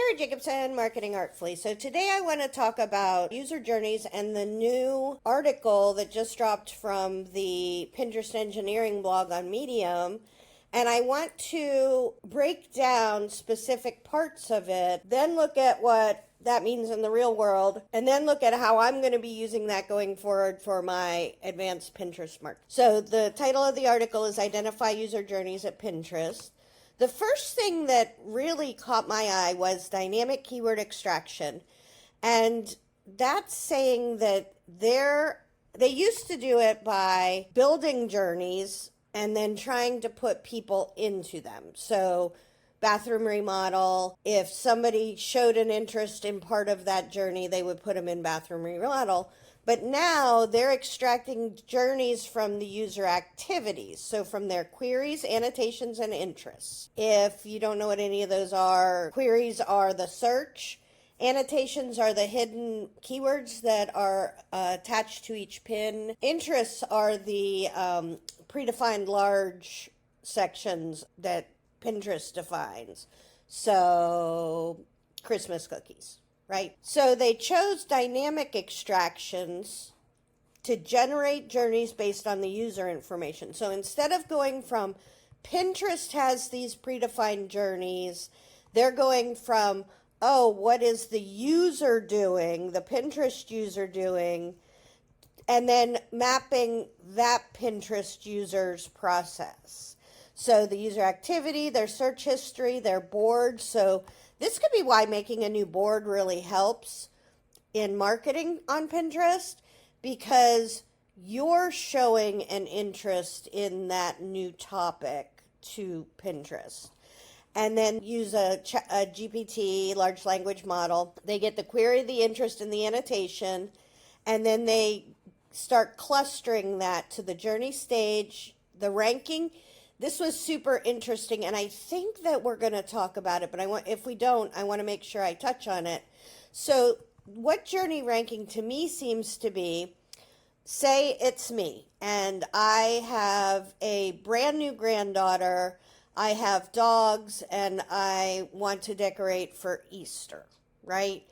Sarah Jacobson, Marketing Artfully. So today I want to talk about user journeys and the new article that just dropped from the Pinterest engineering blog on Medium. And I want to break down specific parts of it, then look at what that means in the real world, and then look at how I'm going to be using that going forward for my advanced Pinterest market. So the title of the article is Identify User Journeys at Pinterest. The first thing that really caught my eye was dynamic keyword extraction. And that's saying that they used to do it by building journeys and then trying to put people into them. So bathroom remodel, if somebody showed an interest in part of that journey, they would put them in bathroom remodel. But now they're extracting journeys from the user activities. So from their queries, annotations, and interests. If you don't know what any of those are, queries are the search. Annotations are the hidden keywords that are attached to each pin. Interests are the predefined large sections that Pinterest defines. So Christmas cookies. Right? So they chose dynamic extractions to generate journeys based on the user information. So instead of going from Pinterest has these predefined journeys, they're going from, what is the user doing, the Pinterest user doing, and then mapping that Pinterest user's process. So the user activity, their search history, their board. So this could be why making a new board really helps in marketing on Pinterest, because you're showing an interest in that new topic to Pinterest. And then use a GPT, large language model. They get the query, the interest, and the annotation, and then they start clustering that to the journey stage, the ranking. This was super interesting, and I think that we're going to talk about it, but if we don't, I want to make sure I touch on it. So what journey ranking to me seems to be, say it's me, and I have a brand new granddaughter, I have dogs, and I want to decorate for Easter, right?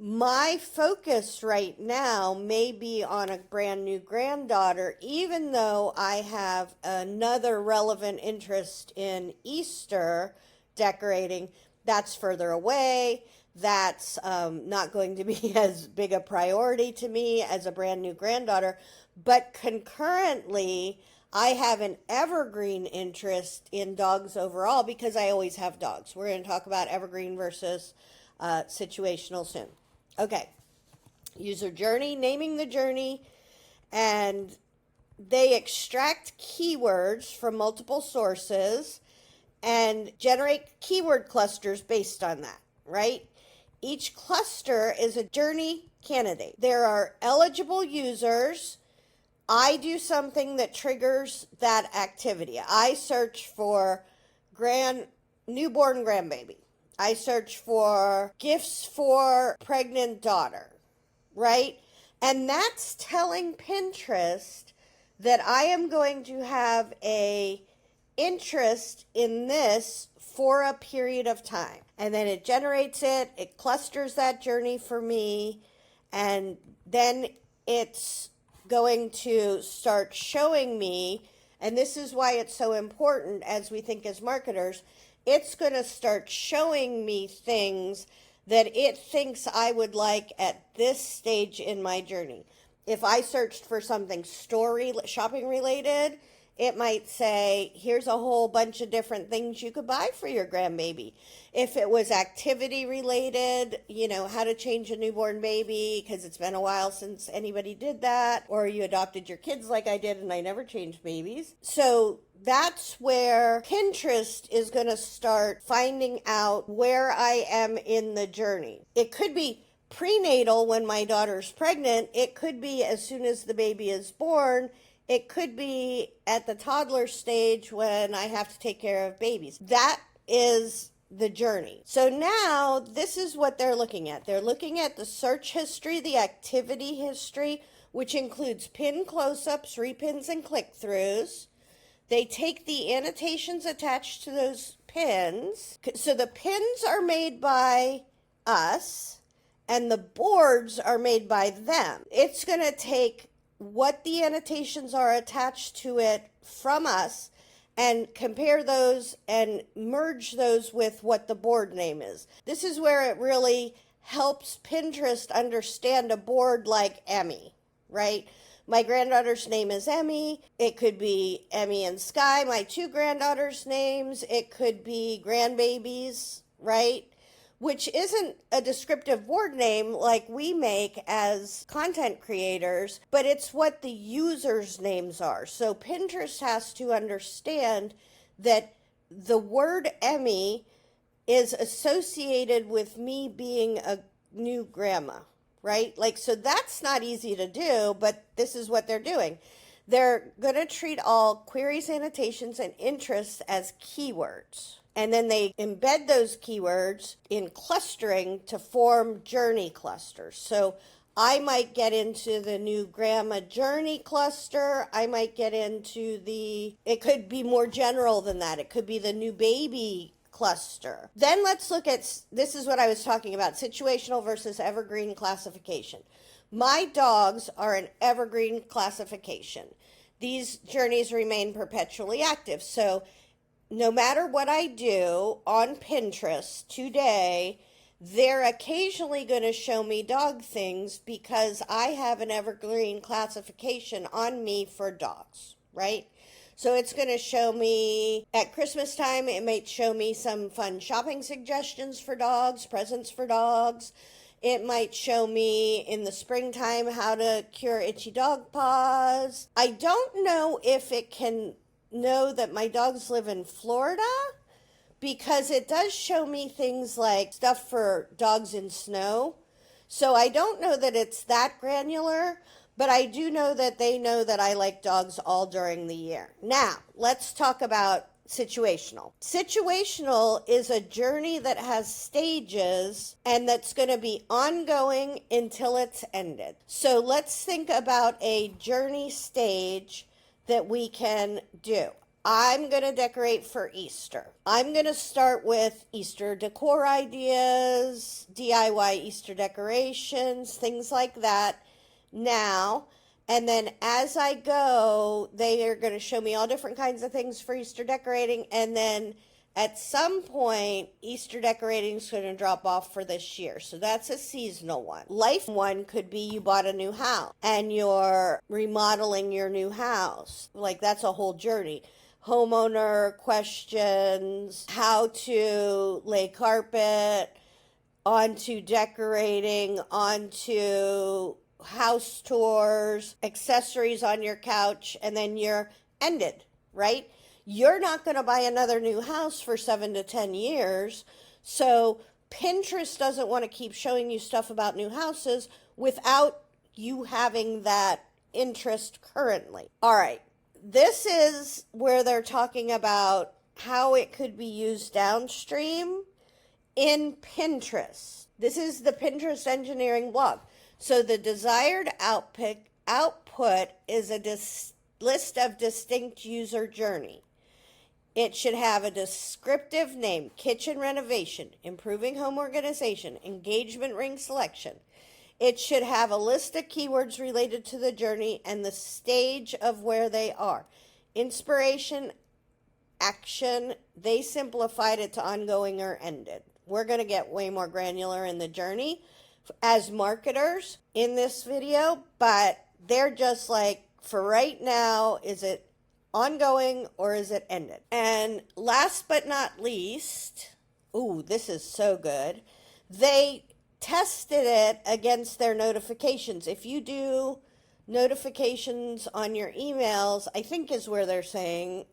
My focus right now may be on a brand new granddaughter, even though I have another relevant interest in Easter decorating. That's further away. That's not going to be as big a priority to me as a brand new granddaughter. But concurrently, I have an evergreen interest in dogs overall because I always have dogs. We're going to talk about evergreen versus situational soon. Okay, user journey, naming the journey, and they extract keywords from multiple sources and generate keyword clusters based on that, right? Each cluster is a journey candidate. There are eligible users. I do something that triggers that activity. I search for newborn grandbaby. I search for gifts for pregnant daughter, right? And that's telling Pinterest that I am going to have a interest in this for a period of time. And then it generates it clusters that journey for me, and then it's going to start showing me, and this is why it's so important as we think as marketers, it's going to start showing me things that it thinks I would like at this stage in my journey. If I searched for something shopping related, it might say, here's a whole bunch of different things you could buy for your grandbaby. If it was activity related, how to change a newborn baby because it's been a while since anybody did that, or you adopted your kids like I did and I never changed babies. So that's where Pinterest is going to start finding out where I am in the journey. It could be prenatal when my daughter's pregnant. It could be as soon as the baby is born. It could be at the toddler stage when I have to take care of babies. That is the journey. So now this is what they're looking at. They're looking at the search history, the activity history, which includes pin close-ups, repins, and click-throughs. They take the annotations attached to those pins. So the pins are made by us, and the boards are made by them. It's going to take what the annotations are attached to it from us and compare those and merge those with what the board name is. This is where it really helps Pinterest understand a board like Emmy, right? My granddaughter's name is Emmy. It could be Emmy and Sky, my two granddaughters' names. It could be grandbabies, right? Which isn't a descriptive board name like we make as content creators, but it's what the users' names are. So Pinterest has to understand that the word Emmy is associated with me being a new grandma, right? Like, so that's not easy to do, but this is what they're doing. They're going to treat all queries, annotations, and interests as keywords. And then they embed those keywords in clustering to form journey clusters. So I might get into the new grandma journey cluster. I might get into it could be more general than that. It could be the new baby cluster. Then let's look at, this is what I was talking about, situational versus evergreen classification. My dogs are an evergreen classification. These journeys remain perpetually active. So no matter what I do on Pinterest today, they're occasionally going to show me dog things because I have an evergreen classification on me for dogs, right? So it's going to show me at Christmas time, it might show me some fun shopping suggestions for dogs, presents for dogs. It might show me in the springtime how to cure itchy dog paws. I don't know if it can know that my dogs live in Florida, because it does show me things like stuff for dogs in snow. So I don't know that it's that granular, but I do know that they know that I like dogs all during the year. Now, let's talk about situational. Situational is a journey that has stages and that's going to be ongoing until it's ended. So let's think about a journey stage that we can do. I'm going to decorate for Easter. I'm going to start with Easter decor ideas, DIY Easter decorations, things like that now. And then as I go, they are going to show me all different kinds of things for Easter decorating. And then at some point, Easter decorating is going to drop off for this year. So that's a seasonal one. Life one could be you bought a new house and you're remodeling your new house. Like, that's a whole journey. Homeowner questions, how to lay carpet, onto decorating, onto house tours, accessories on your couch, and then you're ended, right? You're not going to buy another new house for 7 to 10 years. So Pinterest doesn't want to keep showing you stuff about new houses without you having that interest currently. All right. This is where they're talking about how it could be used downstream in Pinterest. This is the Pinterest engineering blog. So the desired output is a list of distinct user journey. It should have a descriptive name: kitchen renovation, improving home organization, engagement ring selection. It should have a list of keywords related to the journey and the stage of where they are. Inspiration, action, they simplified it to ongoing or ended. We're going to get way more granular in the journey as marketers in this video, but they're just like, for right now, is it ongoing or is it ended? And last but not least, ooh, this is so good. They tested it against their notifications. If you do notifications on your emails, I think is where they're saying,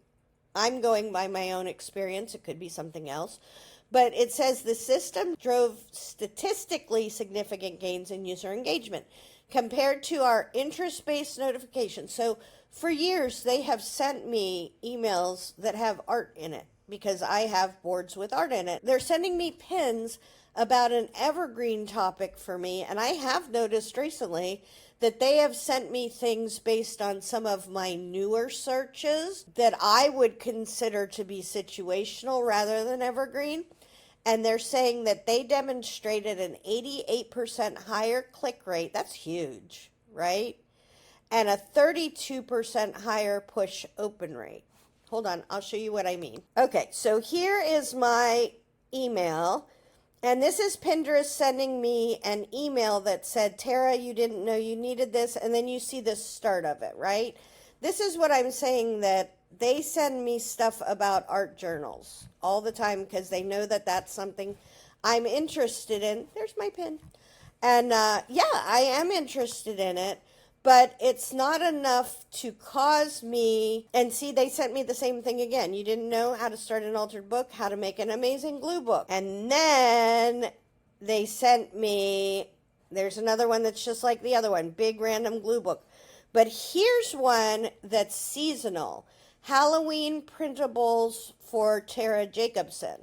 I'm going by my own experience, it could be something else, but it says the system drove statistically significant gains in user engagement compared to our interest-based notifications. So for years, they have sent me emails that have art in it because I have boards with art in it. They're sending me pins about an evergreen topic for me, and I have noticed recently that they have sent me things based on some of my newer searches that I would consider to be situational rather than evergreen. and they're saying that they demonstrated an 88% higher click rate. That's huge, right? And a 32% higher push open rate. Hold on, I'll show you what I mean. Okay, so here is my email. And this is Pinterest sending me an email that said, Tara, you didn't know you needed this. And then you see the start of it, right? This is what I'm saying, that they send me stuff about art journals all the time because they know that that's something I'm interested in. There's my pin. And yeah, I am interested in it. But it's not enough to cause me, and see, they sent me the same thing again. You didn't know how to start an altered book, how to make an amazing glue book. And then they sent me, there's another one that's just like the other one, big random glue book. But here's one that's seasonal. Halloween printables for Tara Jacobson.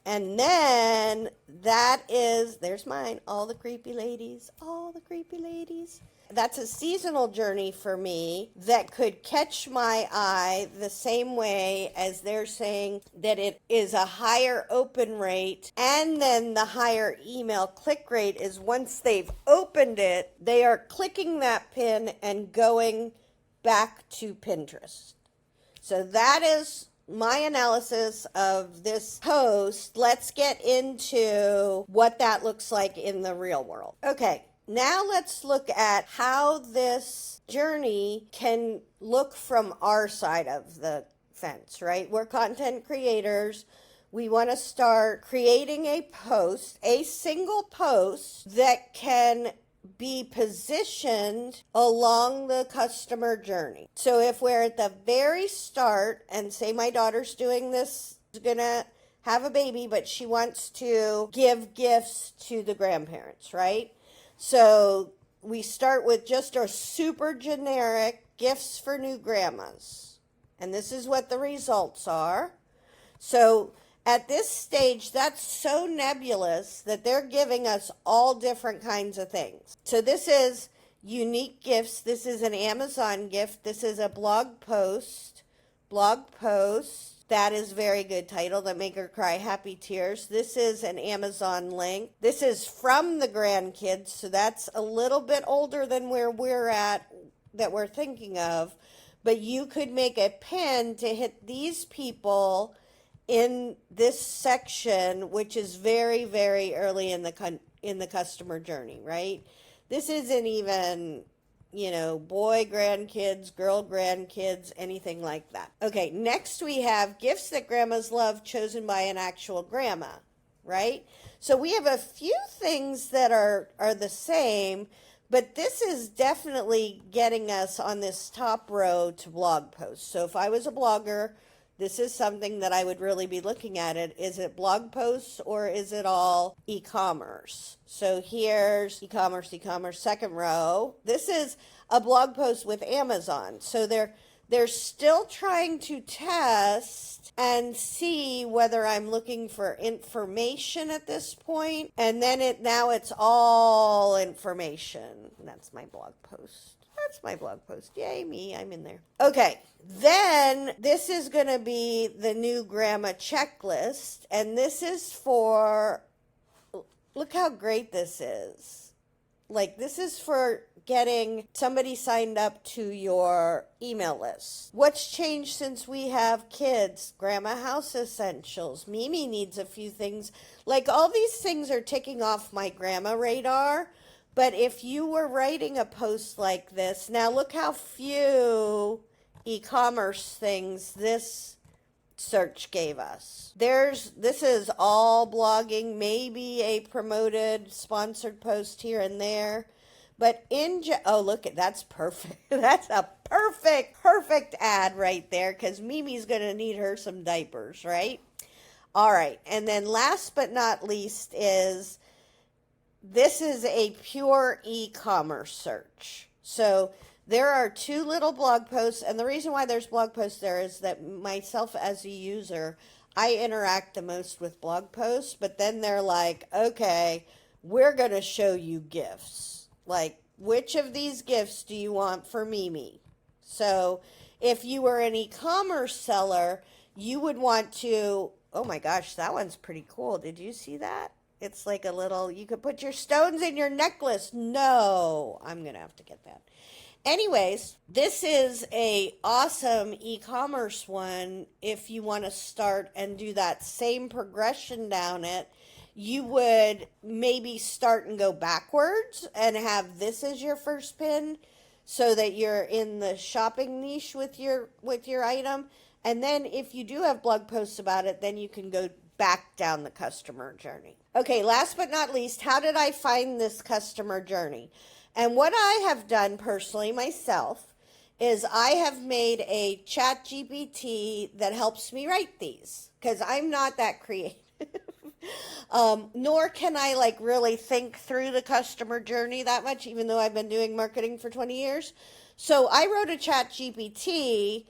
And then that is, there's mine, all the creepy ladies, all the creepy ladies. That's a seasonal journey for me that could catch my eye the same way as they're saying that it is a higher open rate. And then the higher email click rate is once they've opened it, they are clicking that pin and going back to Pinterest. So that is my analysis of this post. Let's get into what that looks like in the real world. Okay. Now let's look at how this journey can look from our side of the fence, right? We're content creators. We want to start creating a post, a single post that can be positioned along the customer journey. So if we're at the very start and say my daughter's doing this, is going to have a baby, but she wants to give gifts to the grandparents, right? So we start with just a super generic gifts for new grandmas. And this is what the results are. So at this stage, that's so nebulous that they're giving us all different kinds of things. So this is unique gifts. This is an Amazon gift. This is a blog post. That is very good title, that make her cry happy tears. This is an Amazon link. This is from the grandkids, so that's a little bit older than where we're at that we're thinking of. But you could make a pin to hit these people in this section, which is very, very early in the customer journey, right? This isn't even, boy grandkids, girl grandkids, anything like that. Okay, next we have gifts that grandmas love chosen by an actual grandma, right? So we have a few things that are the same, but this is definitely getting us on this top row to blog posts. So if I was a blogger, this is something that I would really be looking at it. Is it blog posts or is it all e-commerce? So here's e-commerce, second row. This is a blog post with Amazon. So they're still trying to test and see whether I'm looking for information at this point. And then now it's all information. That's my blog post. That's my blog post. Yay, me. I'm in there. Okay. Then this is going to be the new grandma checklist. And this is for, look how great this is. Like, this is for getting somebody signed up to your email list. What's changed since we have kids? Grandma house essentials. Mimi needs a few things. Like, all these things are ticking off my grandma radar. But if you were writing a post like this, now look how few e-commerce things this search gave us. This is all blogging, maybe a promoted sponsored post here and there. But look at, that's perfect. That's a perfect ad right there, because Mimi's going to need her some diapers, right? All right. And then last but not least is, this is a pure e-commerce search. So there are two little blog posts, and the reason why there's blog posts there is that myself as a user, I interact the most with blog posts, but then they're like, okay, we're going to show you gifts. Like, which of these gifts do you want for Mimi? So if you were an e-commerce seller, you would want to Oh my gosh, that one's pretty cool. Did you see that? It's like a little, you could put your stones in your necklace. No, I'm going to have to get that. Anyways, this is a awesome e-commerce one. If you want to start and do that same progression down it, you would maybe start and go backwards and have this as your first pin so that you're in the shopping niche with your item. And then if you do have blog posts about it, then you can go back down the customer journey. Okay, last but not least, how did I find this customer journey? And what I have done personally myself is I have made a chat GPT that helps me write these because I'm not that creative. Nor can I like really think through the customer journey that much, even though I've been doing marketing for 20 years. So I wrote a chat GPT,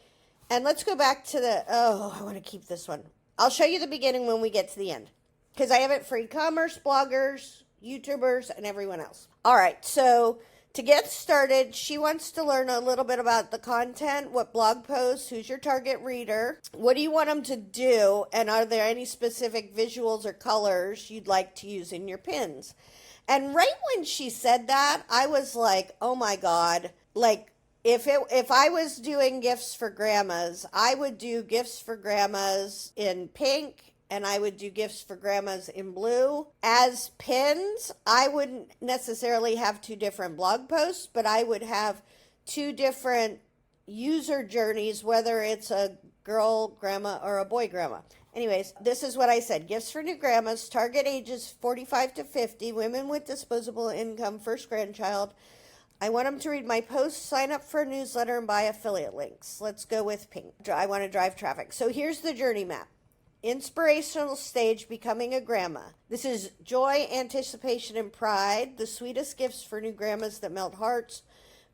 and let's go back to I want to keep this one. I'll show you the beginning when we get to the end because I have it for e-commerce, bloggers, YouTubers, and everyone else. All right, so to get started, she wants to learn a little bit about the content, what blog posts, who's your target reader, what do you want them to do, and are there any specific visuals or colors you'd like to use in your pins? And right when she said that, I was like, oh my God, like if I was doing gifts for grandmas, I would do gifts for grandmas in pink, and I would do gifts for grandmas in blue. As pins, I wouldn't necessarily have two different blog posts, but I would have two different user journeys, whether it's a girl grandma or a boy grandma. Anyways, this is what I said. Gifts for new grandmas, target ages 45 to 50, women with disposable income, first grandchild. I want them to read my posts, sign up for a newsletter, and buy affiliate links. Let's go with pink. I want to drive traffic. So here's the journey map. Inspirational stage, becoming a grandma. This is joy, anticipation, and pride. The sweetest gifts for new grandmas that melt hearts.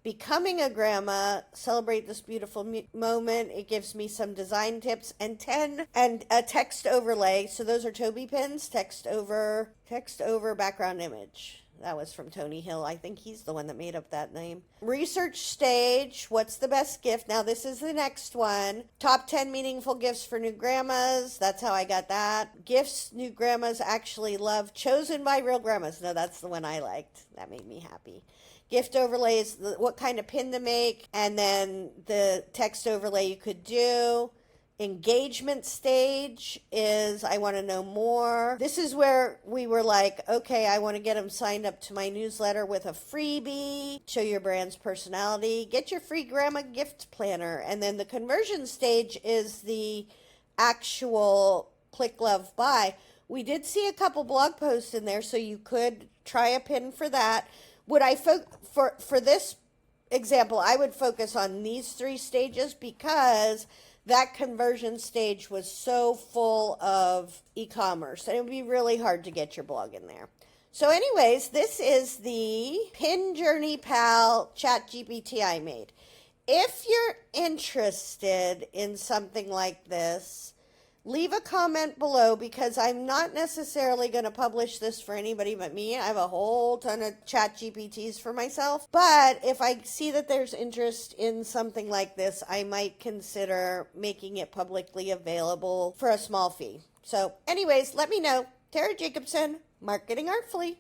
Becoming a grandma, celebrate this beautiful moment. It gives me some design tips and a text overlay. So those are Toby pins. Text over background image. That was from Tony Hill. I think he's the one that made up that name. Research stage. What's the best gift? Now this is the next one. Top 10 meaningful gifts for new grandmas. That's how I got that. Gifts new grandmas actually love. Chosen by real grandmas. No, that's the one I liked. That made me happy. Gift overlays. What kind of pin to make. And then the text overlay you could do. Engagement stage is I want to know more. This is where we were like, okay, I want to get them signed up to my newsletter with a freebie, show your brand's personality, get your free grandma gift planner. And then the conversion stage is the actual click, love, buy. We did see a couple blog posts in there, so you could try a pin for that. Would I for this example, I would focus on these three stages because that conversion stage was so full of e-commerce, and it would be really hard to get your blog in there. So anyways, this is the Pin Journey Pal Chat GPT I made. If you're interested in something like this, leave a comment below because I'm not necessarily going to publish this for anybody but me. I have a whole ton of chat GPTs for myself. But if I see that there's interest in something like this, I might consider making it publicly available for a small fee. So anyways, let me know. Tara Jacobson, Marketing Artfully.